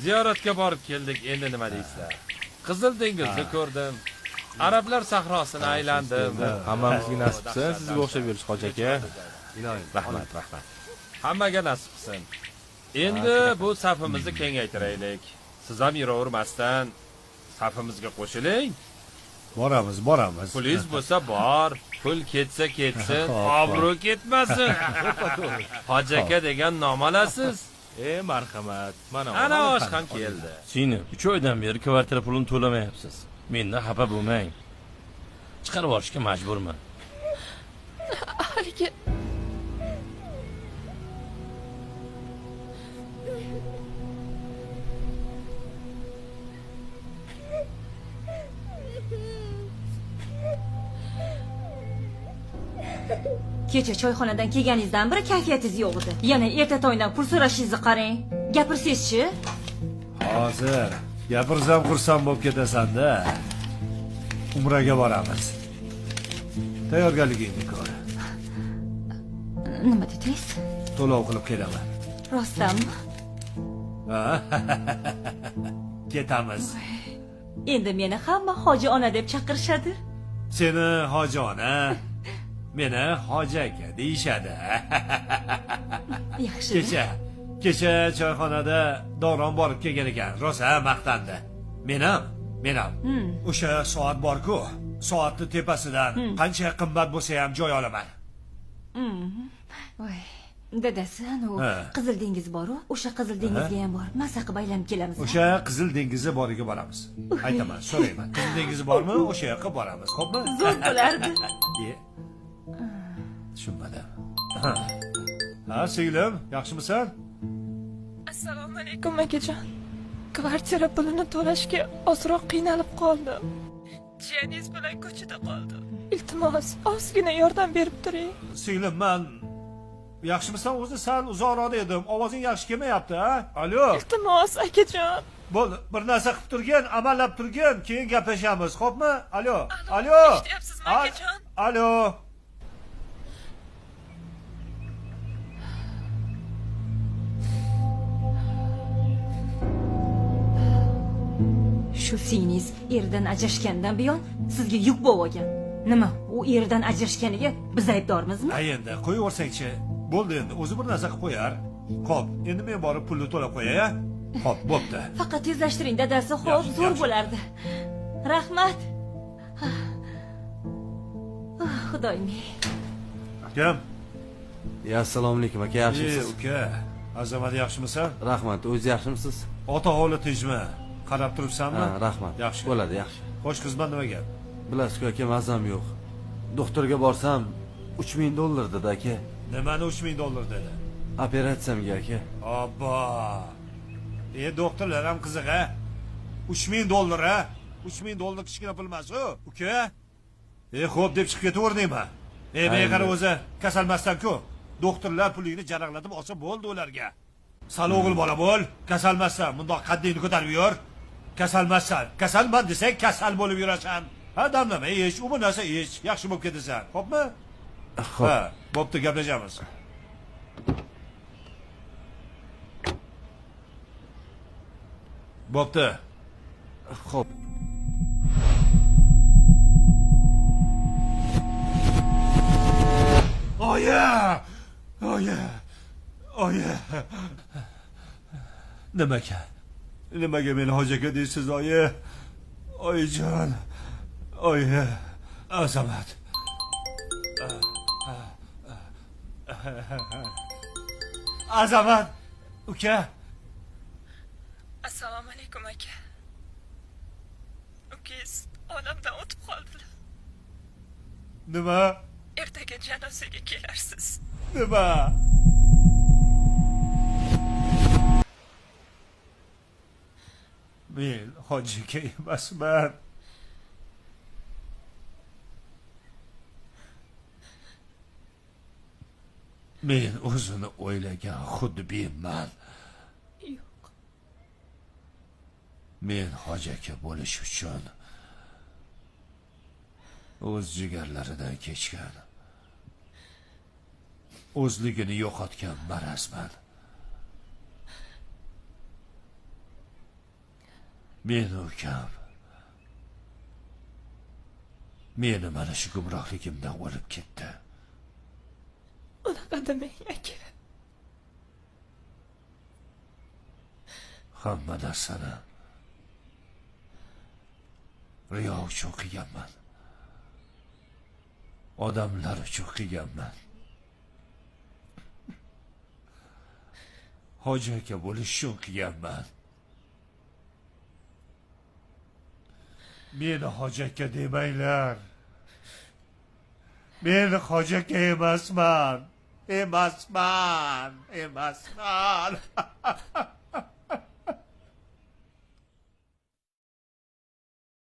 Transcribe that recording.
Ziyoratga borib keldik, endi nima deysizlar? Qizil dengizni ko'rdim. Arablar sahrosini aylandim. Hammamizga nasib qilsin, sizga o'xshab yurish Hoji aka. Rahmat. Hammaga nasib qilsin. Endi bu safimizni kengaytiraylik. Siz ham yuravermasdan safimizga qo'shiling. Boramiz. Pulingiz bo'lsa bor, pul ketsa ketsin, obro' ketmasin. Hoji aka degan nom olasiz. Marhamat. Mana Ana osh ham keldi. Seni 3 oydan beri kvartira pulini to'lamayapsiz. Mendan xafa bo'lmang. Chiqarib yuborishga majburman. Haligi kecha choyxonadan kelganingizdan beri kayfiyatingiz yo'q edi. Yana erta tongdan pul so'rashingizni qarang. Gapirsangizchi? Hozir gapirsam xursand bo'lib ketasan-da. Umraga boramiz. Tayyorgarligingni ko'r. Nima dedingiz? To'lov qilib kelaman. Rostdanmi? Ketamiz. Endi meni hamma hoji ona deb chaqirishadi. Seni hoji ona, meni hoji aka deyishadi. Yaxshi. Kecha choyxonada Davron borib kelgan ekan, rosa maqtandi. Men ham. O'sha soat bor-ku, soatni tepasidan qancha qimmat bo'lsa ham joy olaman. Voy, dadasi, Qizil dengiz bor-ku, o'sha Qizil dengizga ham borib, maza qilib aylanib kelamiz. O'sha Qizil dengizi boriga boramiz. Aytaman, so'rayman. Qizil dengizi bormi? O'sha yoqqa boramiz, xo'pmi? Zo'r bo'lardi. Tushunmadim. Ha, singlim, yaxshimisan? Assalomu alaykum akajon. Kvartira pulini to'lashga ozroq qiynalib qoldim. Jiyaningiz bilan ko'chada qoldi. Iltimos, ozgina yordam berib turing. Singlim, men yaxshimisan? O'zi sal uzoqroqda edim. Ovozing yaxshi kelmayapti, ha? Alo. Iltimos akajon. Bo'ldi, bir narsa qilib turgin, amallab turgin, keyin gaplashamiz, xo'pmi? Alo. Eshityapsizmi akajon? Alo. Shu singlingiz eridan ajrashgandan buyon sizga yuk bo'lib olgan. Nima? U eridan ajrashganiga biz aybdormizmi? Ha, endi qo'yaversang-chi. Bo'ldi endi, o'zi bir narsa qilib qo'yar. Xo'p, endi men borib pulni to'lab qo'yay-a? Xo'p, bo'pti. Faqat tezlashtiring dadasi, xo'p, zo'r bo'lardi. Rahmat. Xudoyim. Kim? Assalomu alaykum aka, yaxshimisiz? Uka, Azamat yaxshimisan? Rahmat, o'zi yaxshimisiz? Ota-o'g'li tinchmi? Qarab turibsanmi? Ha, rahmat. Yaxshi. Bo'ladi, yaxshi. Xo'sh, xizmat nima gap? Bilasiz-ku aka, mazam yo'q. Doktorga borsam $3000 dedi aka. Nimani $3000 dedi? Operatsiyamga aka. Obbo. Doktorlar ham qiziq-a? $3000 ha? $3000 kichkina pul emas-ku, uka. Xo'p deb chiqib ketaverdingmi? Men qara o'zi kasalmasdan-ku. Doktorlar pulingni jaraqlatib olsa bo'ldi ularga. Sal o'g'il bola bo'l, kasalmasdan, bundoq qaddingni ko'tarib yur. Kasalmasdan, kasalman desang kasal bo'lib yurasan. Ha, damlama, ish, u bu narsa ish, yaxshi bo'lib ketasan, xo'pmi? Xo'p. Ha, bo'pti, gaplashamiz. Bo'pti. Xo'p. Oya. Nimaga meni hoji aka deysiz, oyi? Oyijon. Oyi. Azamat. Azamat. Uka. Assalomu alaykum aka. Ukangiz olamdan o'tib qoldilar. Nima? Ertaga janozaga kelarsiz. Nima? Men hoji aka emasman. Men o'zini o'ylagan xudbinman. Yo'q. Men hoji aka bo'lish uchun o'z jigarlaridan kechgan, o'zligini yo'qotgan marazman. meni ukam meni mana shu gumrohligimdan olib ketdi. Unaqa demang aka. Hamma narsani riyo uchun qilganman. Odamlar uchun qilganman. Hoji aka bo'lish uchun qilganman. Meni hoji aka demanglar. Men hoji aka emasman.